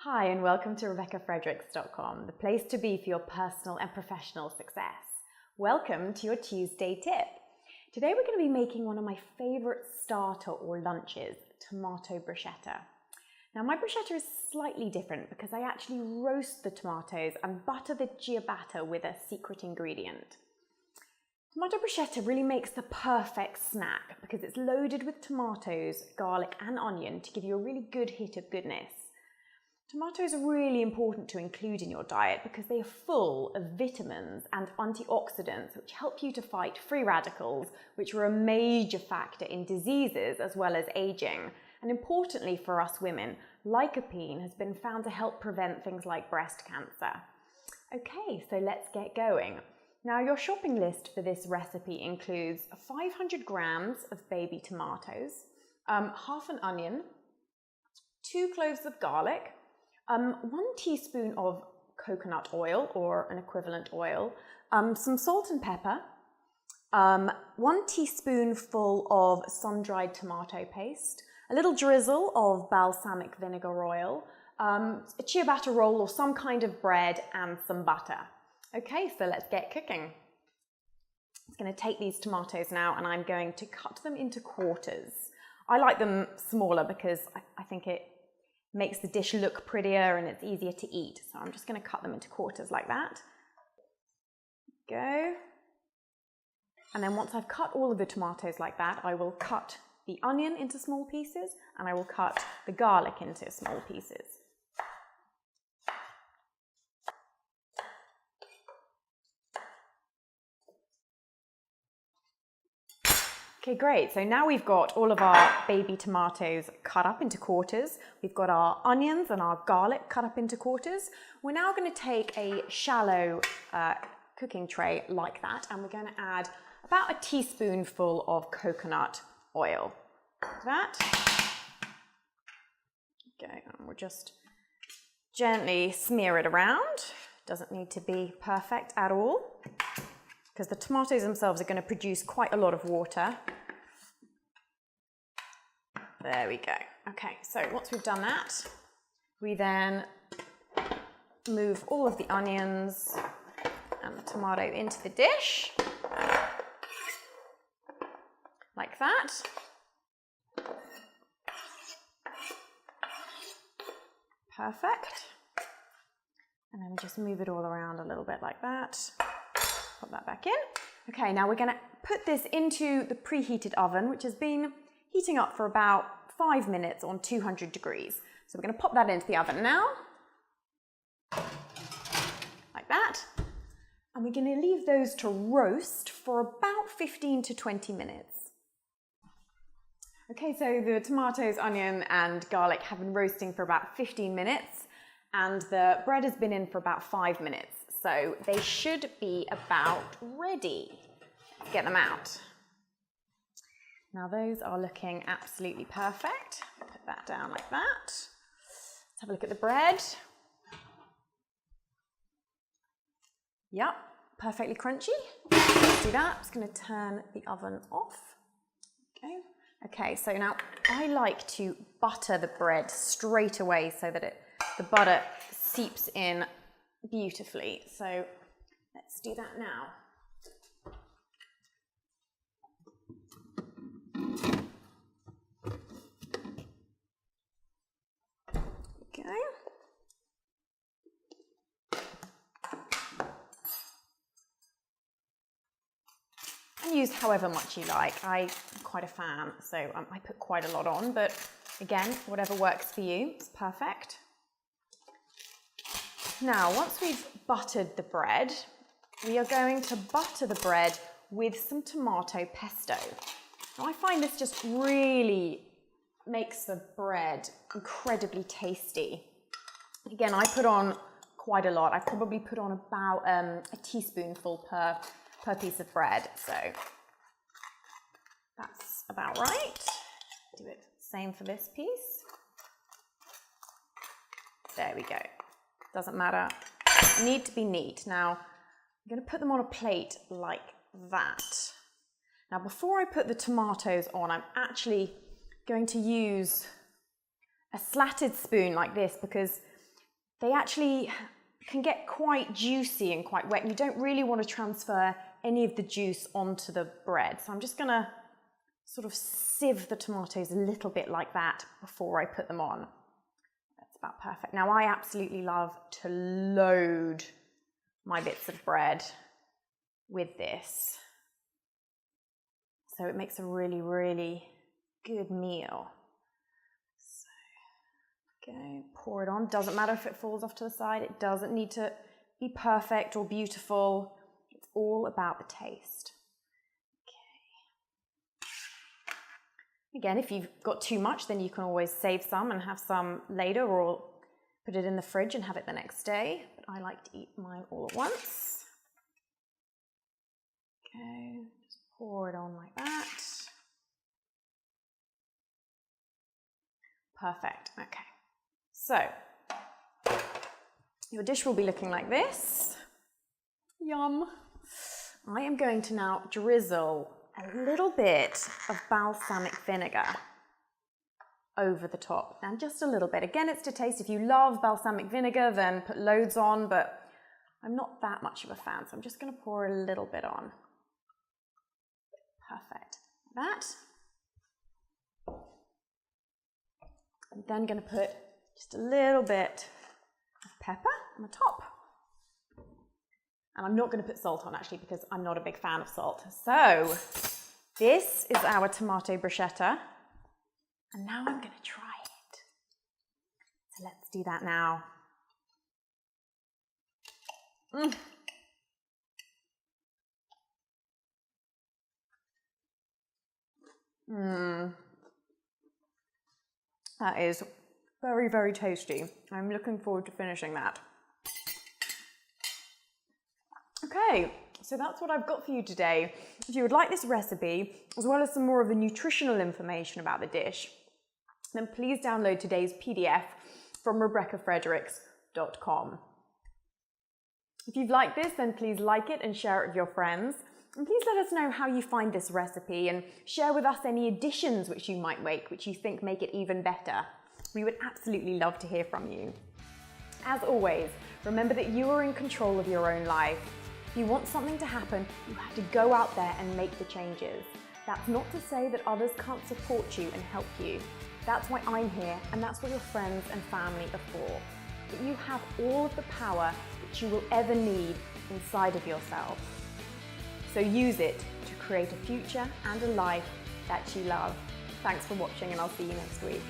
Hi and welcome to RebeccaFredericksTV, the place to be for your personal and professional success. Welcome to your Tuesday tip. Today we're going to be making one of my favourite starter or lunches, tomato bruschetta. Now my bruschetta is slightly different because I actually roast the tomatoes and butter the ciabatta with a secret ingredient. Tomato bruschetta really makes the perfect snack because it's loaded with tomatoes, garlic and onion to give you a really good hit of goodness. Tomatoes are really important to include in your diet because they are full of vitamins and antioxidants which help you to fight free radicals, which are a major factor in diseases as well as aging. And importantly for us women, lycopene has been found to help prevent things like breast cancer. Okay, so let's get going. Now your shopping list for this recipe includes 500 grams of baby tomatoes, half an onion, 2 cloves of garlic, 1 teaspoon of coconut oil or an equivalent oil, some salt and pepper, 1 teaspoonful of sun-dried tomato paste, a little drizzle of balsamic vinegar oil, a ciabatta roll or some kind of bread and some butter. Okay, so let's get cooking. I'm going to take these tomatoes now and I'm going to cut them into quarters. I like them smaller because I think it makes the dish look prettier and it's easier to eat. So I'm just going to cut them into quarters like that. Go. And then once I've cut all of the tomatoes like that, I will cut the onion into small pieces and I will cut the garlic into small pieces. Okay, great. So now we've got all of our baby tomatoes cut up into quarters. We've got our onions and our garlic cut up into quarters. We're now going to take a shallow cooking tray like that and we're going to add about a teaspoonful of coconut oil. Like that. Okay, and we'll just gently smear it around. Doesn't need to be perfect at all, because the tomatoes themselves are going to produce quite a lot of water. There we go. Okay, so once we've done that, we then move all of the onions and the tomato into the dish, like that. Perfect. And then we just move it all around a little bit like that. Put that back in. Okay, now we're going to put this into the preheated oven, which has been heating up for about 5 minutes on 200 degrees. So we're going to pop that into the oven now, like that. And we're going to leave those to roast for about 15 to 20 minutes. Okay, so the tomatoes, onion and garlic have been roasting for about 15 minutes and the bread has been in for about 5 minutes. So they should be about ready. Let's get them out. Now those are looking absolutely perfect. Put that down like that. Let's have a look at the bread. Yep, perfectly crunchy. Let's do that. I'm just going to turn the oven off. Okay. Okay, so now I like to butter the bread straight away so that the butter seeps in beautifully. So let's do that now. Okay. And use however much you like. I'm quite a fan, so I put quite a lot on, but again, whatever works for you is perfect. Now, once we've buttered the bread, we are going to butter the bread with some tomato pesto. Now, I find this just really makes the bread incredibly tasty. Again, I put on quite a lot. I probably put on about a teaspoonful per piece of bread, so that's about right. Do it same for this piece. There we go. Doesn't matter. Need to be neat. Now, I'm going to put them on a plate like that. Now, before I put the tomatoes on, I'm actually going to use a slatted spoon like this because they actually can get quite juicy and quite wet. You don't really want to transfer any of the juice onto the bread. So I'm just gonna sort of sieve the tomatoes a little bit like that before I put them on. That's about perfect. Now I absolutely love to load my bits of bread with this. So it makes a really, really good meal. So, go, pour it on. Doesn't matter if it falls off to the side. It doesn't need to be perfect or beautiful. It's all about the taste. Okay. Again, if you've got too much, then you can always save some and have some later, or put it in the fridge and have it the next day. But I like to eat mine all at once. Okay, just pour it on like that. Perfect, okay. So, your dish will be looking like this. Yum. I am going to now drizzle a little bit of balsamic vinegar over the top, and just a little bit. Again, it's to taste. If you love balsamic vinegar, then put loads on, but I'm not that much of a fan, so I'm just going to pour a little bit on. Perfect. That. I'm then going to put just a little bit of pepper on the top. And I'm not going to put salt on, actually, because I'm not a big fan of salt. So this is our tomato bruschetta. And now I'm going to try it. So let's do that now. That is very, very tasty. I'm looking forward to finishing that. Okay, so that's what I've got for you today. If you would like this recipe, as well as some more of the nutritional information about the dish, then please download today's PDF from RebeccaFredericksTV I. If you've liked this, then please like it and share it with your friends. And please let us know how you find this recipe, and share with us any additions which you might make, which you think make it even better. We would absolutely love to hear from you. As always, remember that you are in control of your own life. If you want something to happen, you have to go out there and make the changes. That's not to say that others can't support you and help you. That's why I'm here, and that's what your friends and family are for. That you have all of the power that you will ever need inside of yourself. So use it to create a future and a life that you love. Thanks for watching, and I'll see you next week.